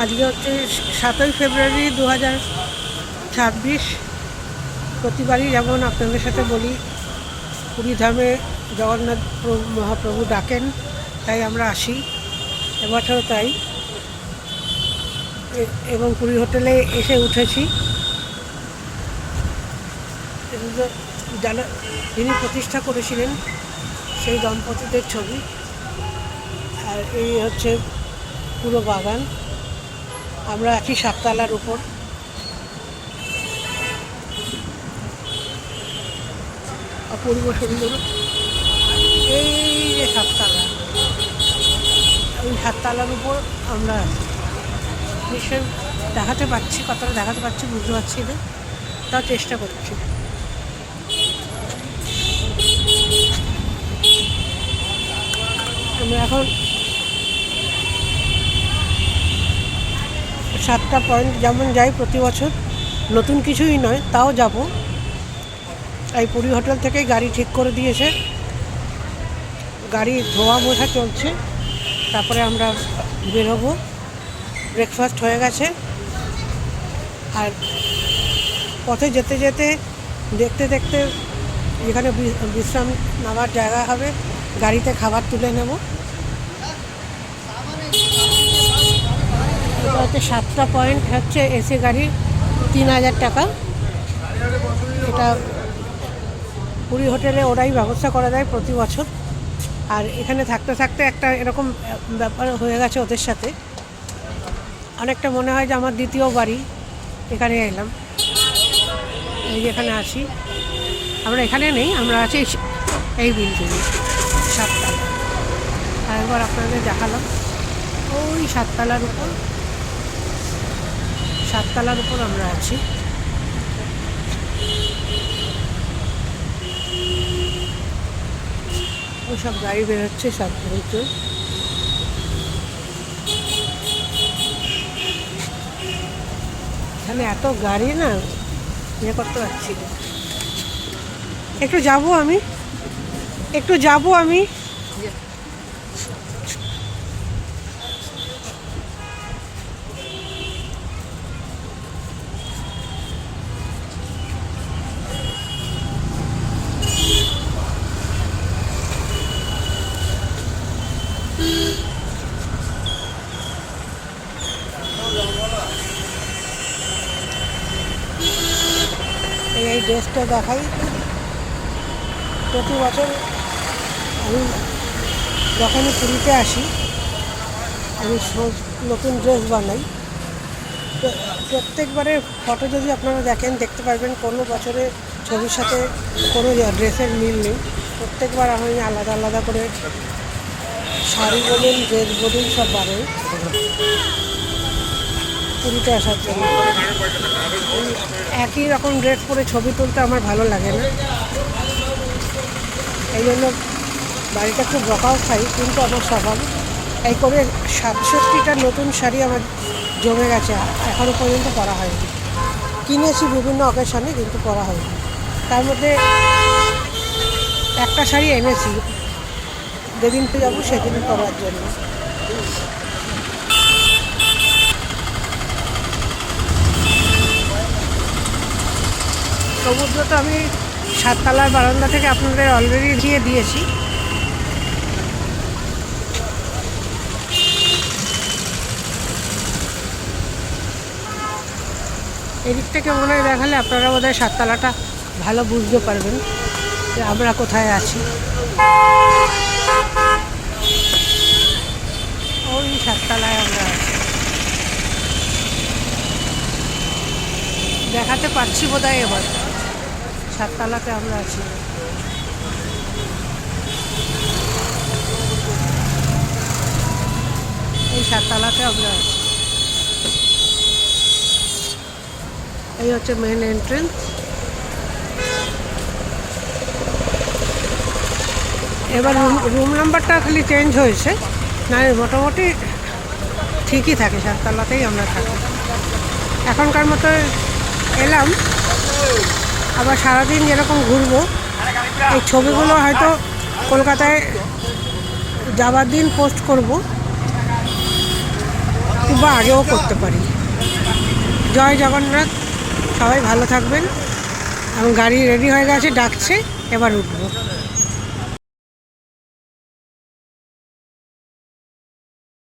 আজকে হচ্ছে 7ই ফেব্রুয়ারি 2026। প্রতিবারই যেমন আপনাদের সাথে বলি, পুরী ধামে জগন্নাথ মহাপ্রভু ডাকেন, তাই আমরা আসি। এবছরও তাই। এবং পুরী হোটেলে এসে উঠেছি। যারা যিনি প্রতিষ্ঠা করেছিলেন সেই দম্পতিদের ছবি। আর এই হচ্ছে পুরো বাগান। আমরা আছি 7 তলার উপর। অপূর্ব সুন্দর এই যে 7 তলা, ওই 7 তলার উপর আমরা নিশ্চয়ই দেখাতে পারছি, কতটা দেখাতে পারছি বুঝতে পারছি না, তাও চেষ্টা করছি। আমরা এখন 7টা পয়েন্ট যেমন যাই প্রতি বছর, নতুন কিছুই নয়, তাও যাব। এই পুরী হোটেল থেকেই গাড়ি ঠিক করে দিয়েছে, গাড়ি ধোয়া মোছা চলছে, তারপরে আমরা বেরোবো। ব্রেকফাস্ট হয়ে গেছে। আর পথে যেতে যেতে দেখতে দেখতে যেখানে বিশ্রাম নেওয়ার জায়গা হবে, গাড়িতে খাবার তুলে নেব। এটা হচ্ছে 7টা পয়েন্ট, হচ্ছে এসি গাড়ি 3000 টাকা। এটা পুরী হোটেলে ওরাই ব্যবস্থা করে দেয় প্রতি বছর। আর এখানে থাকতে থাকতে একটা এরকম ব্যাপার হয়ে গেছে ওদের সাথে, অনেকটা মনে হয় যে আমার দ্বিতীয় বাড়ি এখানে এলাম। এই যে এখানে আছি, আমরা এখানে নেই, আমরা আছি এই বিল্ডিংয়ে 7 তলা। আর একবার আপনাদের দেখালাম ওই 7 তলার উপর। 7 তলার উপর আমরা আছি। ওই সব গাড়ি বেরোচ্ছে, সব হচ্ছে। এখানে এত গাড়ি না, ইয়ে করতে পারছি না। একটু যাবো আমি। এই ড্রেসটা দেখাই। প্রতি বছর আমি যখনই পুরীতে আসি, আমি নতুন ড্রেস বানাই। প্রত্যেকবারের ফটো যদি আপনারা দেখেন, দেখতে পারবেন কোনো বছরে ছবির সাথে কোনো ড্রেসের মিল নেই। প্রত্যেকবার আমি আলাদা আলাদা করে শাড়ি বলুন, ড্রেস বলুন, সব বানাই পুরীতে আসার জন্য। একই রকম ড্রেস পরে ছবি তুলতে আমার ভালো লাগে না, এই জন্য বাড়িটা খুব বকাও খাই, কিন্তু আমার স্বভাব। এই করে 67টা নতুন শাড়ি আমার জমে গেছে, এখনও পর্যন্ত পরা হয়নি। কিনেছি বিভিন্ন অকেশনে, কিন্তু পরা হয়নি। তার মধ্যে একটা শাড়ি এনেছি, যেদিন যাবো সেদিন পরার জন্য। সমুদ্র তো আমি 7 তলার বারান্দা থেকে আপনাদের অলরেডি দিয়েছি। এদিক থেকে মনে হয় দেখালে আপনারা বোধহয় 7 তলাটা ভালো বুঝতে পারবেন যে আমরা কোথায় আছি। ওই 7 তলায় আমরা আছি, দেখাতে পারছি বোধহয়। এবার 7 তলাতে আমরা আছি। এই 7 তলাতে আমরা আছি। এই হচ্ছে মেন এন্ট্রেন্স। এবার রুম নাম্বারটা খালি চেঞ্জ হয়েছে, না মোটামুটি ঠিকই থাকে। 7 তলাতেই আমরা থাকি। এখনকার মতো এলাম, আবার সারাদিন যেরকম ঘুরবো। এই ছবিগুলো হয়তো কলকাতায় যাবার দিন পোস্ট করব। কিংবা আগেও করতে পারি। জয় জগন্নাথ, সবাই ভালো থাকবেন। এবং গাড়ি রেডি হয়ে গেছে, ডাকছে, এবার উঠবো।